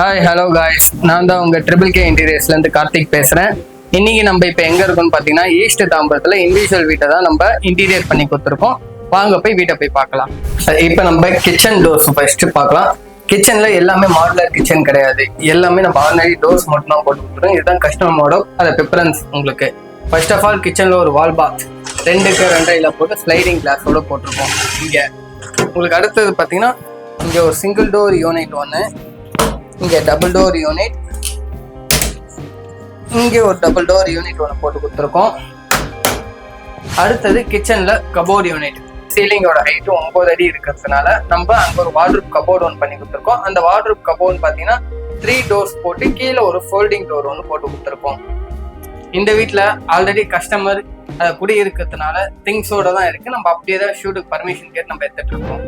Hi hello guys, நான் தான் உங்கள் ட்ரிபிள் கே இன்டீரியர்ஸ்லேருந்து கார்த்திக் பேசுகிறேன். இன்னைக்கு நம்ம இப்போ எங்கே இருக்கோம்னு பார்த்தீங்கன்னா ஈஸ்ட் தாம்பரத்தில் இண்டிவிஜுவல் வீட்டை தான் நம்ம இன்டீரியர் பண்ணி கொடுத்துருக்கோம். வாங்க போய் வீட்டை போய் பார்க்கலாம். இப்போ நம்ம கிச்சன் டோர்ஸ் ஃபர்ஸ்ட் பார்க்கலாம். கிச்சனில் எல்லாமே மாடுலர் கிச்சன் கிடையாது, எல்லாமே நம்ம ஆர்டினரி டோர்ஸ் மட்டும் தான் போட்டு கொடுத்துருக்கோம். இதுதான் கஸ்டமர் மாடல், அதை ப்ரிஃபரன்ஸ் உங்களுக்கு. ஃபர்ஸ்ட் ஆஃப் ஆல் கிச்சனில் ஒரு வால் பாத் 2x2 போட்டு ஸ்லைடிங் கிளாஸோட போட்டிருக்கோம். இங்கே உங்களுக்கு அடுத்தது பார்த்தீங்கன்னா இங்கே ஒரு சிங்கிள் டோர் யூனிட் ஒன்று, இங்கே டபுள் டோர் யூனிட், இங்கே ஒரு டபுள் டோர் யூனிட் ஒன்று போட்டு கொடுத்துருக்கோம். அடுத்தது கிச்சனில் கபோர்ட் யூனிட். சீலிங்கோட ஹைட்டு 9 அடி இருக்கிறதுனால நம்ம அங்கே ஒரு வார்ட்ரூப் கபோர்டு ஒன்று பண்ணி கொடுத்துருக்கோம். அந்த வார்ட்ரூப் கபோர்டுன்னு பார்த்தீங்கன்னா 3 டோர்ஸ் போட்டு கீழே ஒரு ஃபோல்டிங் டோர் ஒன்று போட்டு கொடுத்துருக்கோம். இந்த வீட்டில் ஆல்ரெடி கஸ்டமர் குடி இருக்கிறதுனால திங்ஸோட தான் இருக்குது. நம்ம அப்படியே தான் ஷூட்டுக்கு பர்மிஷன் கேட்டு நம்ம எடுத்துகிட்டு இருக்கோம்.